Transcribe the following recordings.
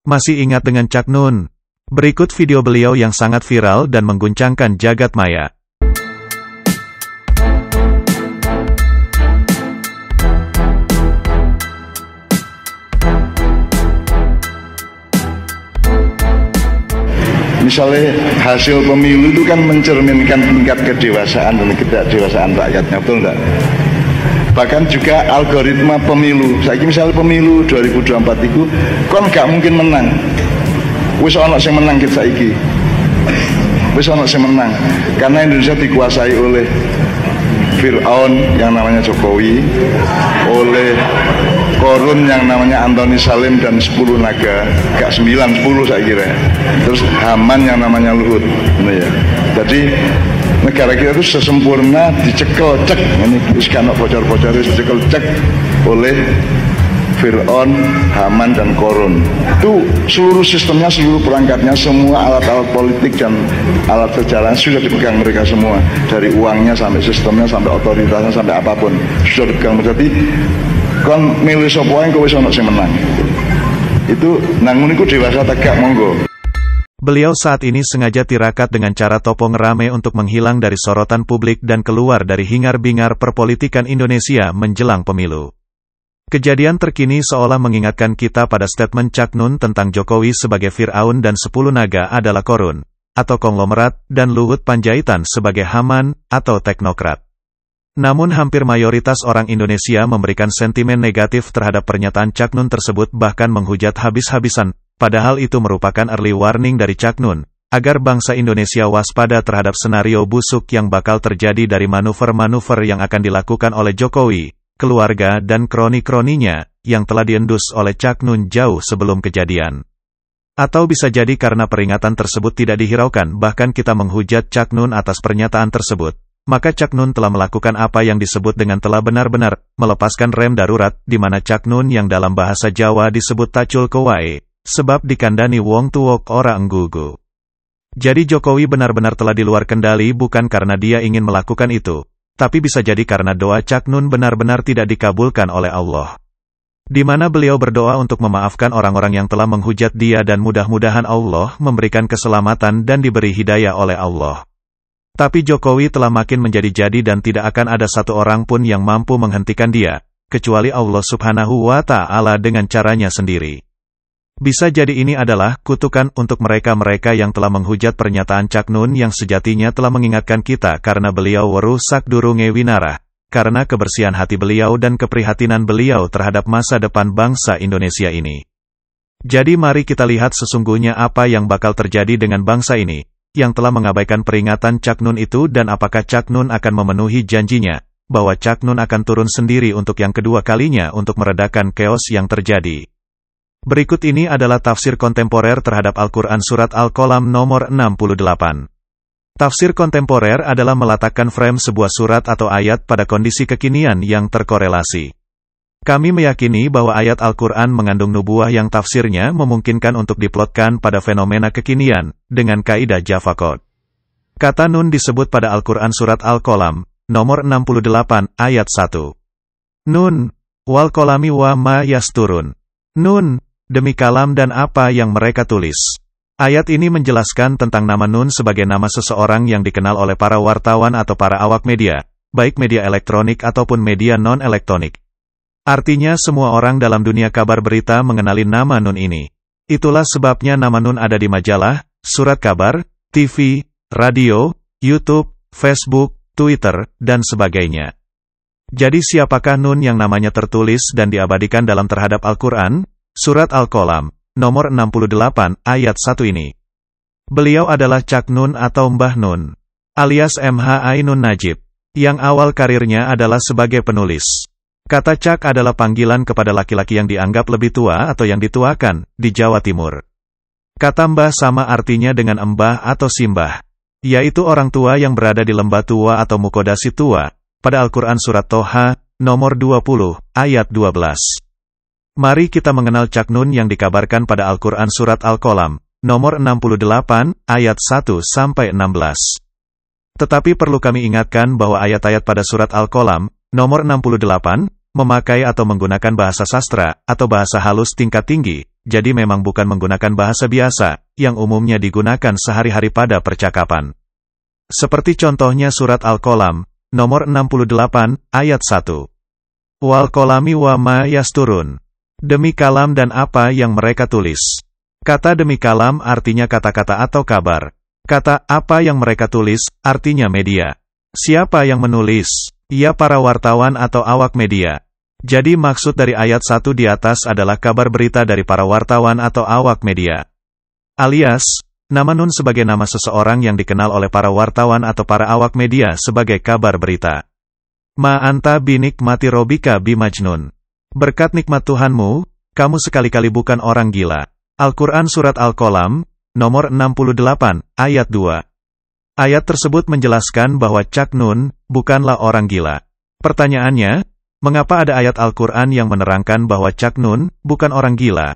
Masih ingat dengan Cak Nun? Berikut video beliau yang sangat viral dan mengguncangkan jagat maya. Misalnya hasil pemilu itu kan mencerminkan tingkat kedewasaan dan ketidakdewasaan rakyatnya, betul enggak? Bahkan juga algoritma pemilu. Saiki misalnya pemilu 2024 itu kon gak mungkin menang. Wis ana sing menang kita saiki. Wis ana sing menang karena Indonesia dikuasai oleh Fir'aun yang namanya Jokowi, oleh Korun yang namanya Antoni Salim dan 10 naga, gak 9, 10 saya kira. Terus Haman yang namanya Luhut. Nah, ya. Jadi negara kita itu sesempurna dicekel cek, ini kan bocor-bocor dicekel cek oleh Fir'aun, Haman dan Korun. Itu seluruh sistemnya, seluruh perangkatnya, semua alat-alat politik dan alat sejarah sudah dipegang mereka semua. Dari uangnya sampai sistemnya, sampai otoritasnya, sampai apapun sudah dipegang. Jadi kon milih sapa wae kowe ono sing menang. Itu nangun iku dewasa tegak monggo. Beliau saat ini sengaja tirakat dengan cara topo ngerame untuk menghilang dari sorotan publik dan keluar dari hingar-bingar perpolitikan Indonesia menjelang pemilu. Kejadian terkini seolah mengingatkan kita pada statement Cak Nun tentang Jokowi sebagai Fir'aun dan 10 naga adalah Korun, atau konglomerat, dan Luhut Panjaitan sebagai Haman, atau teknokrat. Namun hampir mayoritas orang Indonesia memberikan sentimen negatif terhadap pernyataan Cak Nun tersebut, bahkan menghujat habis-habisan, padahal itu merupakan early warning dari Cak Nun, agar bangsa Indonesia waspada terhadap senario busuk yang bakal terjadi dari manuver-manuver yang akan dilakukan oleh Jokowi, keluarga dan kroni-kroninya, yang telah diendus oleh Cak Nun jauh sebelum kejadian. Atau bisa jadi karena peringatan tersebut tidak dihiraukan, bahkan kita menghujat Cak Nun atas pernyataan tersebut. Maka Cak Nun telah melakukan apa yang disebut dengan telah benar-benar melepaskan rem darurat, di mana Cak Nun yang dalam bahasa Jawa disebut tacul kewae, sebab dikandani wong tuwok ora enggugu. Jadi Jokowi benar-benar telah di luar kendali bukan karena dia ingin melakukan itu, tapi bisa jadi karena doa Cak Nun benar-benar tidak dikabulkan oleh Allah. Di mana beliau berdoa untuk memaafkan orang-orang yang telah menghujat dia dan mudah-mudahan Allah memberikan keselamatan dan diberi hidayah oleh Allah. Tapi Jokowi telah makin menjadi-jadi dan tidak akan ada satu orang pun yang mampu menghentikan dia, kecuali Allah Subhanahu wa Ta'ala dengan caranya sendiri. Bisa jadi ini adalah kutukan untuk mereka-mereka yang telah menghujat pernyataan Cak Nun yang sejatinya telah mengingatkan kita karena beliau werusak durunge winarah, karena kebersihan hati beliau dan keprihatinan beliau terhadap masa depan bangsa Indonesia ini. Jadi mari kita lihat sesungguhnya apa yang bakal terjadi dengan bangsa ini, yang telah mengabaikan peringatan Cak Nun itu, dan apakah Cak Nun akan memenuhi janjinya, bahwa Cak Nun akan turun sendiri untuk yang kedua kalinya untuk meredakan chaos yang terjadi. Berikut ini adalah tafsir kontemporer terhadap Al-Quran Surat Al-Qalam nomor 68. Tafsir kontemporer adalah meletakkan frame sebuah surat atau ayat pada kondisi kekinian yang terkorelasi. Kami meyakini bahwa ayat Al-Quran mengandung nubuah yang tafsirnya memungkinkan untuk diplotkan pada fenomena kekinian, dengan kaidah Jafakot. Kata Nun disebut pada Al-Quran Surat Al-Qalam, nomor 68, ayat 1. Nun, wal kolami wa ma yasturun. Nun, demi kalam dan apa yang mereka tulis. Ayat ini menjelaskan tentang nama Nun sebagai nama seseorang yang dikenal oleh para wartawan atau para awak media, baik media elektronik ataupun media non-elektronik. Artinya semua orang dalam dunia kabar berita mengenali nama Nun ini. Itulah sebabnya nama Nun ada di majalah, surat kabar, TV, radio, YouTube, Facebook, Twitter, dan sebagainya. Jadi siapakah Nun yang namanya tertulis dan diabadikan dalam terhadap Al-Quran? Surat Al-Qalam, nomor 68, ayat 1 ini. Beliau adalah Cak Nun atau Mbah Nun, alias MH Ainun Najib, yang awal karirnya adalah sebagai penulis. Kata Cak adalah panggilan kepada laki-laki yang dianggap lebih tua atau yang dituakan, di Jawa Timur. Kata Mbah sama artinya dengan Embah atau Simbah, yaitu orang tua yang berada di lembah tua atau mukodasi tua, pada Al-Quran Surat Toha, nomor 20, ayat 12. Mari kita mengenal Cak Nun yang dikabarkan pada Al-Quran Surat Al-Qalam, nomor 68, ayat 1-16. Tetapi perlu kami ingatkan bahwa ayat-ayat pada Surat Al-Qalam, nomor 68, memakai atau menggunakan bahasa sastra, atau bahasa halus tingkat tinggi, jadi memang bukan menggunakan bahasa biasa, yang umumnya digunakan sehari-hari pada percakapan. Seperti contohnya surat Al-Qalam, nomor 68, ayat 1. Wal qalami wa ma yasturun. Demi kalam dan apa yang mereka tulis. Kata demi kalam artinya kata-kata atau kabar. Kata apa yang mereka tulis artinya media. Siapa yang menulis? Ya para wartawan atau awak media. Jadi maksud dari ayat 1 di atas adalah kabar berita dari para wartawan atau awak media. Alias, nama Nun sebagai nama seseorang yang dikenal oleh para wartawan atau para awak media sebagai kabar berita. Ma anta binikmati robika bimajnun. Berkat nikmat Tuhanmu, kamu sekali-kali bukan orang gila. Al-Quran Surat Al-Qalam, nomor 68, ayat 2. Ayat tersebut menjelaskan bahwa Cak Nun bukanlah orang gila. Pertanyaannya, mengapa ada ayat Al-Quran yang menerangkan bahwa Cak Nun bukan orang gila?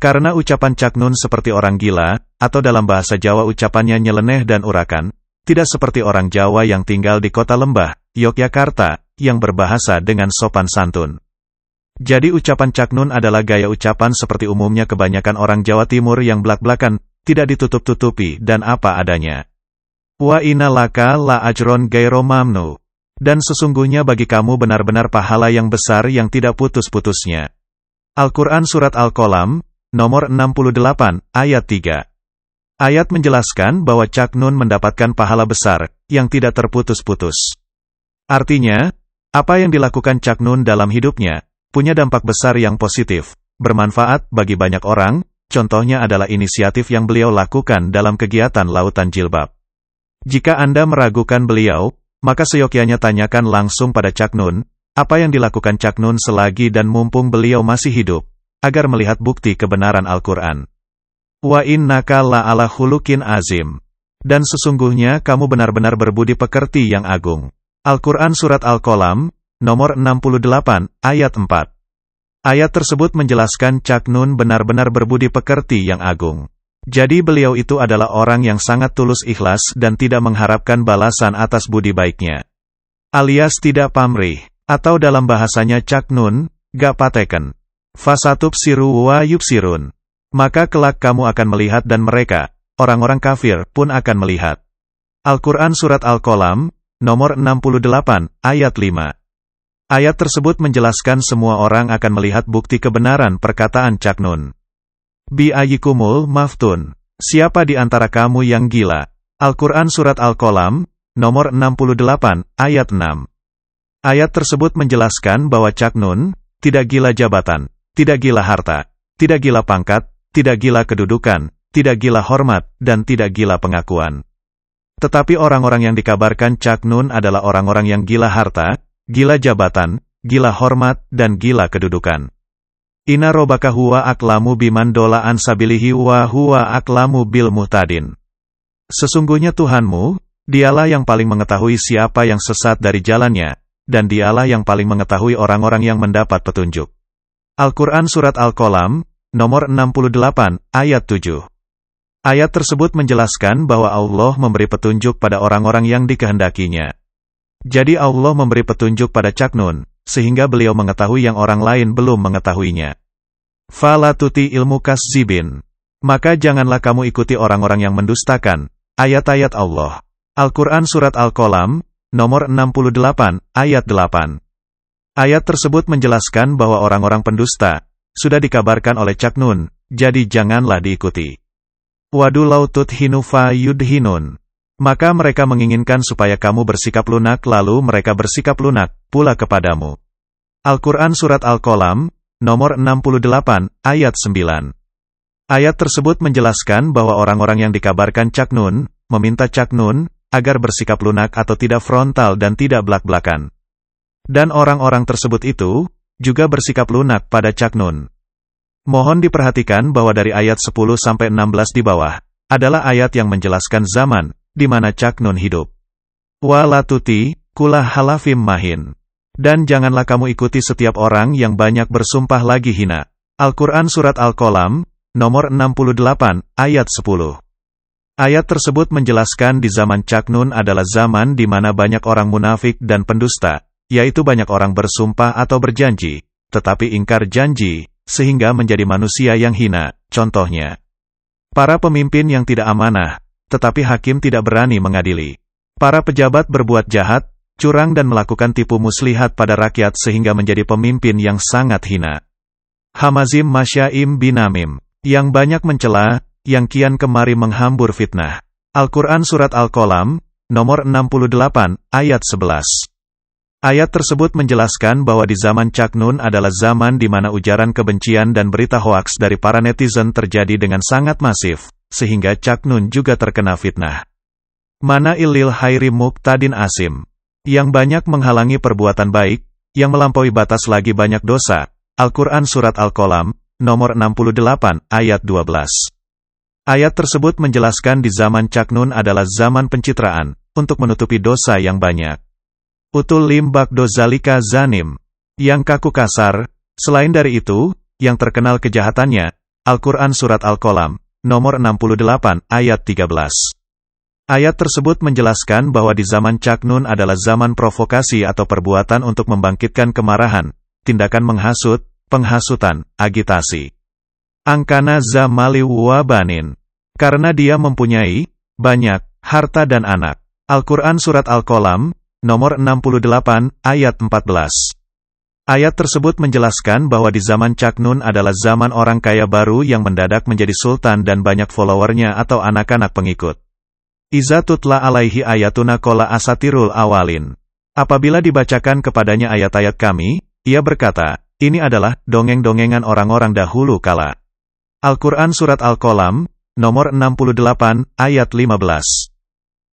Karena ucapan Cak Nun seperti orang gila, atau dalam bahasa Jawa ucapannya nyeleneh dan urakan, tidak seperti orang Jawa yang tinggal di kota Lembah, Yogyakarta, yang berbahasa dengan sopan santun. Jadi ucapan Cak Nun adalah gaya ucapan seperti umumnya kebanyakan orang Jawa Timur yang blak-blakan, tidak ditutup-tutupi dan apa adanya. Wa inna laka la ajron gairo mamnu. Dan sesungguhnya bagi kamu benar-benar pahala yang besar yang tidak putus-putusnya. Al-Quran Surat Al-Qalam, nomor 68, ayat 3. Ayat menjelaskan bahwa Cak Nun mendapatkan pahala besar, yang tidak terputus-putus. Artinya, apa yang dilakukan Cak Nun dalam hidupnya, punya dampak besar yang positif, bermanfaat bagi banyak orang, contohnya adalah inisiatif yang beliau lakukan dalam kegiatan Lautan Jilbab. Jika Anda meragukan beliau, maka seyogyanya tanyakan langsung pada Cak Nun, apa yang dilakukan Cak Nun selagi dan mumpung beliau masih hidup, agar melihat bukti kebenaran Al-Quran. Wa innaka la'ala khuluqin azim. Dan sesungguhnya kamu benar-benar berbudi pekerti yang agung. Al-Quran Surat Al-Qalam, nomor 68, ayat 4. Ayat tersebut menjelaskan Cak Nun benar-benar berbudi pekerti yang agung. Jadi beliau itu adalah orang yang sangat tulus ikhlas dan tidak mengharapkan balasan atas budi baiknya. Alias tidak pamrih, atau dalam bahasanya Cak Nun, gak pateken. Fasatub siru wa yubsirun. Maka kelak kamu akan melihat dan mereka, orang-orang kafir, pun akan melihat. Al-Quran Surat Al-Qalam, nomor 68, ayat 5. Ayat tersebut menjelaskan semua orang akan melihat bukti kebenaran perkataan Cak Nun. Bi ayyikumul maftun. Siapa di antara kamu yang gila? Al-Quran Surat Al-Qalam, nomor 68, ayat 6. Ayat tersebut menjelaskan bahwa Cak Nun tidak gila jabatan, tidak gila harta, tidak gila pangkat, tidak gila kedudukan, tidak gila hormat, dan tidak gila pengakuan. Tetapi orang-orang yang dikabarkan Cak Nun adalah orang-orang yang gila harta, gila jabatan, gila hormat, dan gila kedudukan. Inna robaka huwa aklamu biman dola ansabilihi wa huwa aklamu bil muhtadin. Sesungguhnya Tuhanmu, dialah yang paling mengetahui siapa yang sesat dari jalannya, dan dialah yang paling mengetahui orang-orang yang mendapat petunjuk. Al-Quran Surat Al-Qalam, nomor 68, ayat 7. Ayat tersebut menjelaskan bahwa Allah memberi petunjuk pada orang-orang yang dikehendakinya. Jadi Allah memberi petunjuk pada Cak Nun, sehingga beliau mengetahui yang orang lain belum mengetahuinya. Fala tuti ilmu kazzibin. Maka janganlah kamu ikuti orang-orang yang mendustakan ayat-ayat Allah. Al-Quran Surat Al-Qalam, nomor 68, ayat 8. Ayat tersebut menjelaskan bahwa orang-orang pendusta sudah dikabarkan oleh Cak Nun, jadi janganlah diikuti. Wadu lau tudhinu fa yudhinun. Maka mereka menginginkan supaya kamu bersikap lunak lalu mereka bersikap lunak pula kepadamu. Al-Quran Surat Al-Qalam, nomor 68, ayat 9. Ayat tersebut menjelaskan bahwa orang-orang yang dikabarkan Cak Nun, meminta Cak Nun, agar bersikap lunak atau tidak frontal dan tidak blak-blakan. Dan orang-orang tersebut itu, juga bersikap lunak pada Cak Nun. Mohon diperhatikan bahwa dari ayat 10-16 di bawah, adalah ayat yang menjelaskan zaman, di mana Cak Nun hidup. Wa la tuti, kulah halafim mahin. Dan janganlah kamu ikuti setiap orang yang banyak bersumpah lagi hina. Al-Quran Surat Al-Qalam, nomor 68, ayat 10. Ayat tersebut menjelaskan di zaman Cak Nun adalah zaman di mana banyak orang munafik dan pendusta, yaitu banyak orang bersumpah atau berjanji, tetapi ingkar janji, sehingga menjadi manusia yang hina. Contohnya, para pemimpin yang tidak amanah, tetapi hakim tidak berani mengadili. Para pejabat berbuat jahat, curang dan melakukan tipu muslihat pada rakyat sehingga menjadi pemimpin yang sangat hina. Hamazim Masyaim bin Namim, yang banyak mencela, yang kian kemari menghambur fitnah. Al-Quran Surat Al-Qalam, nomor 68, ayat 11. Ayat tersebut menjelaskan bahwa di zaman Cak Nun adalah zaman di mana ujaran kebencian dan berita hoaks dari para netizen terjadi dengan sangat masif, sehingga Cak Nun juga terkena fitnah. Mana ilil hairi muqtadin asim, yang banyak menghalangi perbuatan baik, yang melampaui batas lagi banyak dosa. Al-Quran Surat Al-Qalam, nomor 68, ayat 12. Ayat tersebut menjelaskan di zaman Cak Nun adalah zaman pencitraan, untuk menutupi dosa yang banyak. Utul lim bakdo zalika zanim, yang kaku kasar. Selain dari itu, yang terkenal kejahatannya, Al-Quran Surat Al-Qalam, nomor 68, ayat 13. Ayat tersebut menjelaskan bahwa di zaman Cak Nun adalah zaman provokasi atau perbuatan untuk membangkitkan kemarahan, tindakan menghasut, penghasutan, agitasi. Angkana zamali wabanin, karena dia mempunyai banyak harta dan anak. Al-Quran Surat Al-Qalam, nomor 68, ayat 14. Ayat tersebut menjelaskan bahwa di zaman Cak Nun adalah zaman orang kaya baru yang mendadak menjadi sultan dan banyak followernya atau anak-anak pengikut. Iza tutla alaihi ayatuna kola asatirul awalin. Apabila dibacakan kepadanya ayat-ayat kami, ia berkata, ini adalah dongeng-dongengan orang-orang dahulu kala. Al-Quran Surat Al-Qalam, nomor 68, ayat 15.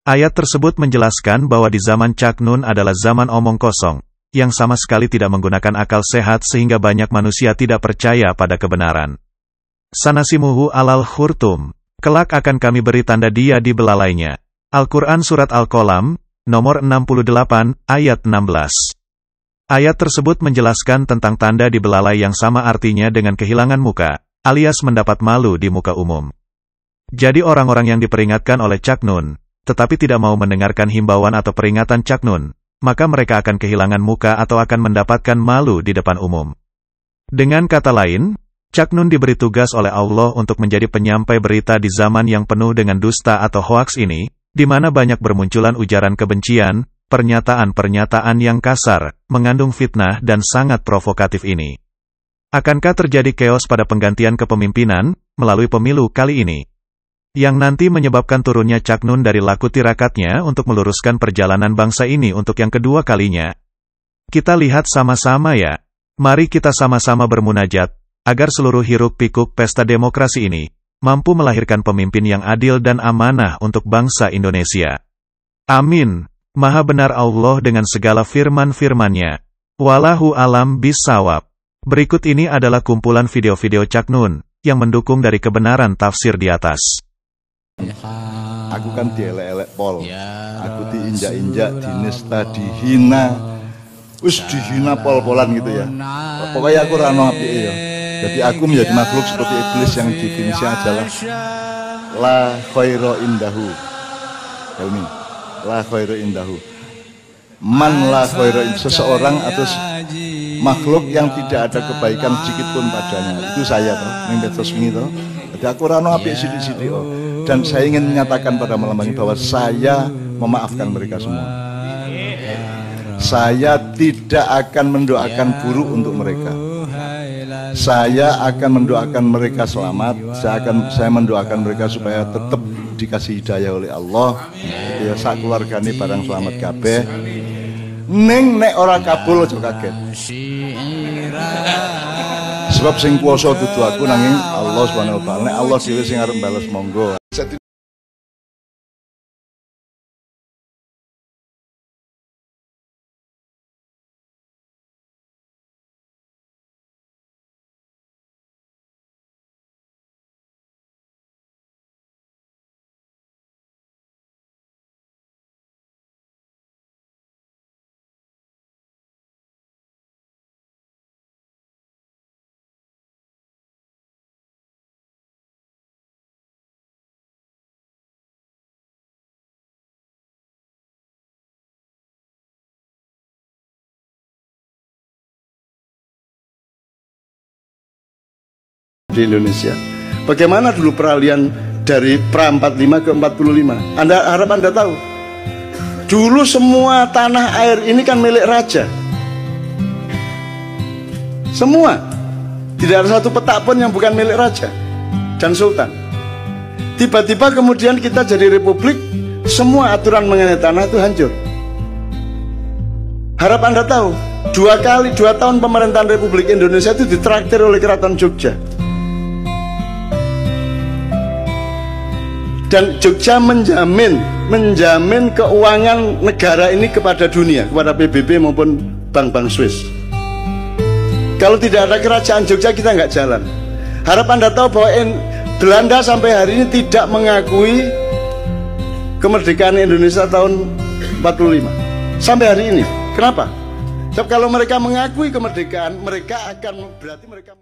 Ayat tersebut menjelaskan bahwa di zaman Cak Nun adalah zaman omong kosong, yang sama sekali tidak menggunakan akal sehat sehingga banyak manusia tidak percaya pada kebenaran. Sanasimuhu alal khurtum, kelak akan kami beri tanda dia di belalainya. Al-Quran Surat Al-Qalam, nomor 68, ayat 16. Ayat tersebut menjelaskan tentang tanda di belalai yang sama artinya dengan kehilangan muka, alias mendapat malu di muka umum. Jadi orang-orang yang diperingatkan oleh Cak Nun, tetapi tidak mau mendengarkan himbauan atau peringatan Cak Nun, maka mereka akan kehilangan muka atau akan mendapatkan malu di depan umum. Dengan kata lain, Cak Nun diberi tugas oleh Allah untuk menjadi penyampai berita di zaman yang penuh dengan dusta atau hoaks ini, di mana banyak bermunculan ujaran kebencian, pernyataan-pernyataan yang kasar, mengandung fitnah dan sangat provokatif ini. Akankah terjadi chaos pada penggantian kepemimpinan, melalui pemilu kali ini? Yang nanti menyebabkan turunnya Cak Nun dari laku tirakatnya untuk meluruskan perjalanan bangsa ini untuk yang kedua kalinya. Kita lihat sama-sama ya. Mari kita sama-sama bermunajat, agar seluruh hiruk-pikuk pesta demokrasi ini, mampu melahirkan pemimpin yang adil dan amanah untuk bangsa Indonesia. Amin. Maha benar Allah dengan segala firman-firman-Nya. Wallahu alam bissawab. Berikut ini adalah kumpulan video-video Cak Nun, yang mendukung dari kebenaran tafsir di atas. Aku kan dielek-elek pol, aku diinjak-injak, dinista, dihina, dihina pol-polan gitu ya. Pokoknya aku rano apik ya. Jadi aku menjadi makhluk seperti iblis yang definisinya adalah la khairu indahu. Ini la khairu indahu. Man la khairu indahu, seseorang atau makhluk yang tidak ada kebaikan sedikit pun padanya. Itu saya toh, ning resmi toh. Jadi aku rano apik sithik-sithik oh. Dan saya ingin menyatakan pada malam ini bahwa saya memaafkan mereka semua. Saya tidak akan mendoakan buruk untuk mereka. Saya akan mendoakan mereka selamat. Saya mendoakan mereka supaya tetap dikasih hidayah oleh Allah. Ya sak keluargane barang selamat kabeh. Ning nek ora kabul aja kaget. Sebab sing kuwasa dudu aku nanging Allah Subhanahu wa taala. Nek Allah dhewe sing arep bales monggo. di Indonesia. Bagaimana dulu peralihan dari pra 45 ke 45? Harap Anda tahu. Dulu semua tanah air ini kan milik raja. Semua. Tidak ada satu petak pun yang bukan milik raja dan sultan. Tiba-tiba kemudian kita jadi republik, semua aturan mengenai tanah itu hancur. Harap Anda tahu, 2 tahun pemerintahan Republik Indonesia itu ditraktir oleh Keraton Jogja. Dan Jogja menjamin keuangan negara ini kepada dunia, kepada PBB maupun bank-bank Swiss. Kalau tidak ada kerajaan Jogja, kita nggak jalan. Harap Anda tahu bahwa Belanda sampai hari ini tidak mengakui kemerdekaan Indonesia tahun 45 sampai hari ini. Kenapa? Sebab kalau mereka mengakui kemerdekaan, mereka akan berarti mereka